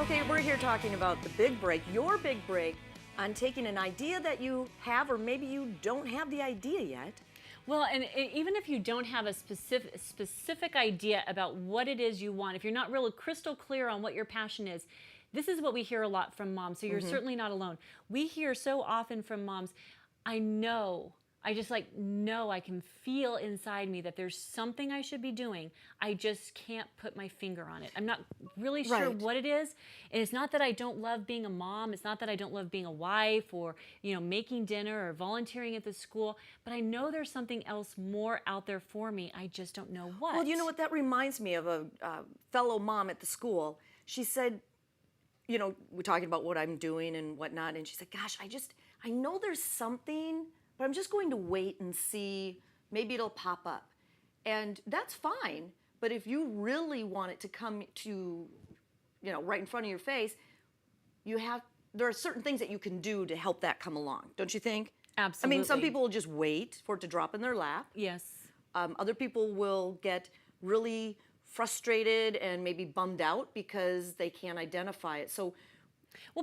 Okay, we're here talking about the big break, your big break, on taking an idea that you have, or maybe you don't have the idea yet. Well, and even if you don't have a specific idea about what it is you want, if you're not really crystal clear on what your passion is, this is what we hear a lot from moms. So you're certainly not alone. We hear so often from moms, I know, I just know, I can feel inside me that there's something I should be doing. I just can't put my finger on it. I'm not really sure what it is. And it's not that I don't love being a mom. It's not that I don't love being a wife or, making dinner or volunteering at the school. But I know there's something else more out there for me. I just don't know what. Well, you know what? That reminds me of a fellow mom at the school. She said, we're talking about what I'm doing and whatnot. And she said, gosh, I know there's something, but I'm just going to wait and see. Maybe it'll pop up. And that's fine. But if you really want it to come to, right in front of your face, there are certain things that you can do to help that come along. Don't you think? Absolutely. I mean, some people will just wait for it to drop in their lap. Yes. Other people will get really frustrated and maybe bummed out because they can't identify it. So,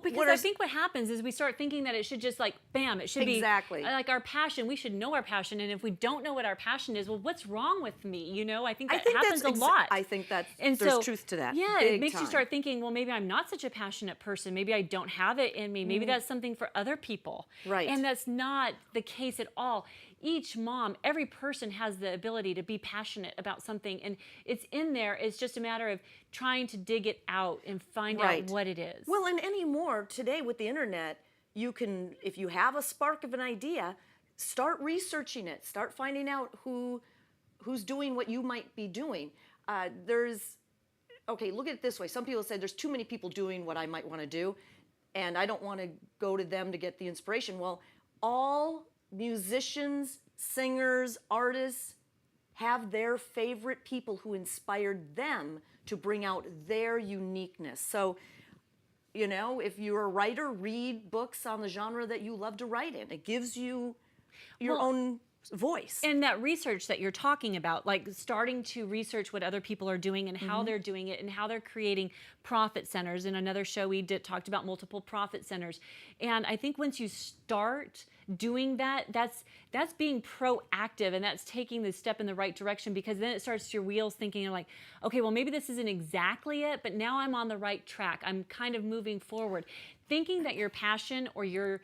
because I think what happens is we start thinking that it should just bam, it should be like our passion. We should know our passion, and if we don't know what our passion is, well, what's wrong with me? I think that happens a lot. I think there's truth to that. Yeah, it makes you start thinking, well, maybe I'm not such a passionate person. Maybe I don't have it in me. Maybe that's something for other people. Right. And that's not the case at all. Each mom, every person has the ability to be passionate about something, and it's in there. It's just a matter of trying to dig it out and find out what it is. Well, and anymore today with the internet, you can, if you have a spark of an idea, start researching it. Start finding out who's doing what you might be doing. Look at it this way. Some people say there's too many people doing what I might want to do, and I don't want to go to them to get the inspiration. Well, all musicians, singers, artists have their favorite people who inspired them to bring out their uniqueness. So, if you're a writer, read books on the genre that you love to write in. It gives you your own voice. And that research that you're talking about, starting to research what other people are doing and how they're doing it and how they're creating profit centers. In another show, we talked about multiple profit centers. And I think once you start doing that, that's being proactive, and that's taking the step in the right direction, because then it starts your wheels thinking, okay, well, maybe this isn't exactly it, but now I'm on the right track. I'm kind of moving forward. Thinking that your passion or your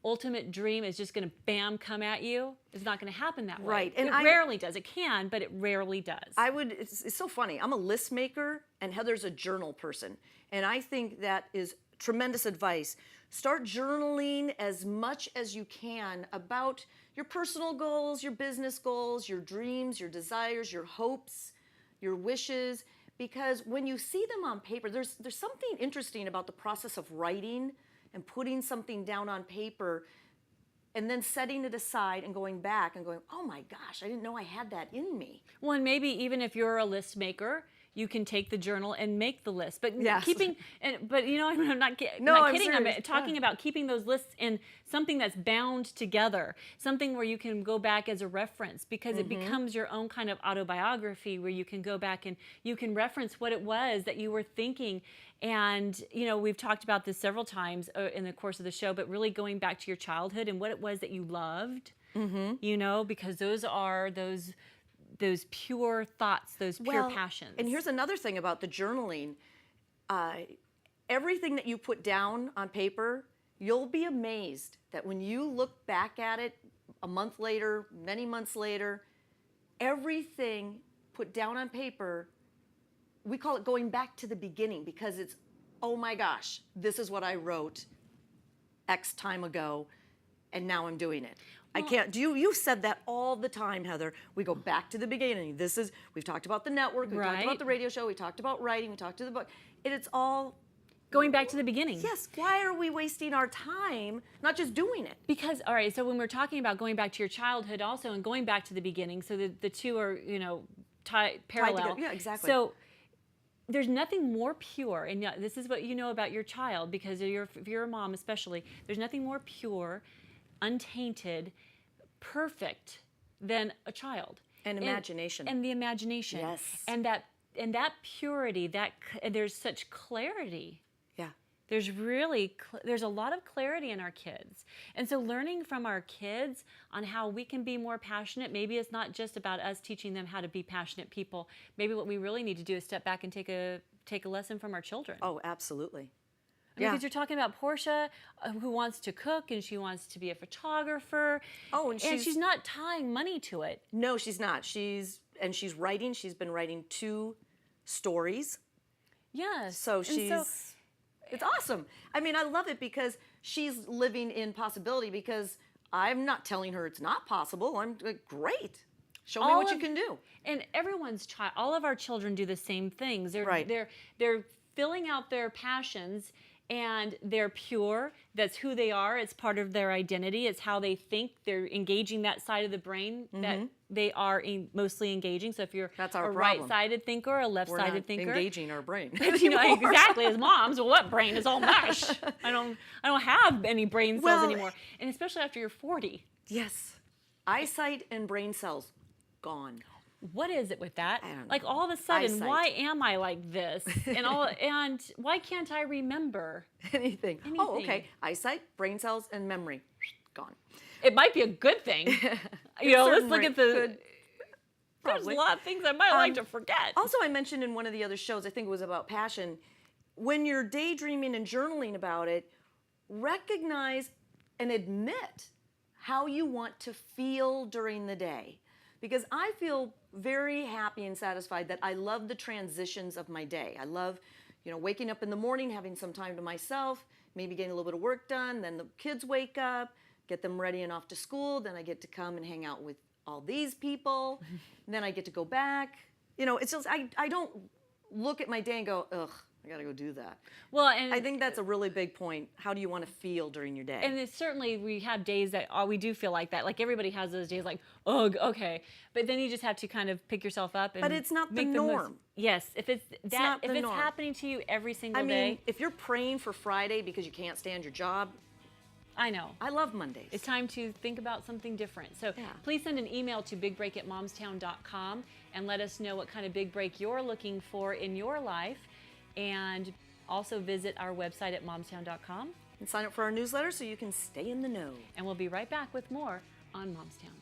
ultimate dream is just going to bam come at you is not going to happen that way. Right. And it rarely does. It can, but it rarely does. It's so funny. I'm a list maker, and Heather's a journal person. And I think that is tremendous advice. Start journaling as much as you can about your personal goals, your business goals, your dreams, your desires, your hopes, your wishes. Because when you see them on paper, there's something interesting about the process of writing and putting something down on paper and then setting it aside and going back and going, oh my gosh, I didn't know I had that in me. Well, and maybe even if you're a list maker, you can take the journal and make the list. But I'm not kidding. I'm talking about keeping those lists in something that's bound together, something where you can go back as a reference, because it becomes your own kind of autobiography, where you can go back and you can reference what it was that you were thinking. And, we've talked about this several times in the course of the show, but really going back to your childhood and what it was that you loved, because those are those pure thoughts, those pure passions. And here's another thing about the journaling. Everything that you put down on paper, you'll be amazed that when you look back at it a month later, many months later, everything put down on paper, we call it going back to the beginning, because it's, oh my gosh, this is what I wrote X time ago, and now I'm doing it. I can't. You said that all the time, Heather. We go back to the beginning. We've talked about the network, we've talked about the radio show, we talked about writing, we talked to the book. It's all going back to the beginning. Yes. Why are we wasting our time not just doing it? Because, all right, so when we're talking about going back to your childhood also and going back to the beginning, so the two are, parallel. Yeah, exactly. So there's nothing more pure, and this is what you know about your child, because if you're a mom especially, there's nothing more pure, untainted, perfect than a child. And imagination. And the imagination. Yes. And that purity, there's such clarity Yeah. There's a lot of clarity in our kids. And so learning from our kids on how we can be more passionate, maybe it's not just about us teaching them how to be passionate people. Maybe what we really need to do is step back and take a lesson from our children. Oh, absolutely. Because you're talking about Portia, who wants to cook and she wants to be a photographer. Oh, and she's not tying money to it. No, she's not. She's writing. She's been writing 2 stories. Yes. So it's awesome. I mean, I love it because she's living in possibility, because I'm not telling her it's not possible. I'm like, great. Show me what you can do. And all of our children do the same things. Right. They're filling out their passions, and they're pure. That's who they are. It's part of their identity. It's how they think. They're engaging that side of the brain that they are mostly engaging. So if you're That's our a problem. right-sided thinker or a left-sided thinker, engaging our brain. Exactly. As moms, well, what brain is all mush? I don't have any brain cells anymore. And especially after you're 40. Yes. Eyesight and brain cells gone. What is it with that? I don't know. Like all of a sudden, Eyesight. why am I like this? And why can't I remember Anything. Oh, okay. Eyesight, brain cells, and memory gone. It might be a good thing. Let's look at There's Probably. a lot of things I might like to forget. Also, I mentioned in one of the other shows, I think it was about passion, when you're daydreaming and journaling about it, recognize and admit how you want to feel during the day. Because I feel very happy and satisfied that I love the transitions of my day. I love, waking up in the morning, having some time to myself, maybe getting a little bit of work done, then the kids wake up, get them ready and off to school, then I get to come and hang out with all these people, and then I get to go back. It's just, I don't look at my day and go, ugh, I gotta go do that. Well, and I think that's a really big point. How do you want to feel during your day? And it's certainly we have days that we do feel like that. Like everybody has those days, like, ugh, okay. But then you just have to kind of pick yourself up and. But it's not the make norm. Yes, if it's norm. happening to you every single I day. mean, if you're praying for Friday because you can't stand your job, I know. I love Mondays. It's time to think about something different. So please send an email to bigbreak@momstown.com and let us know what kind of big break you're looking for in your life. And also visit our website at momstown.com. And sign up for our newsletter so you can stay in the know. And we'll be right back with more on Momstown.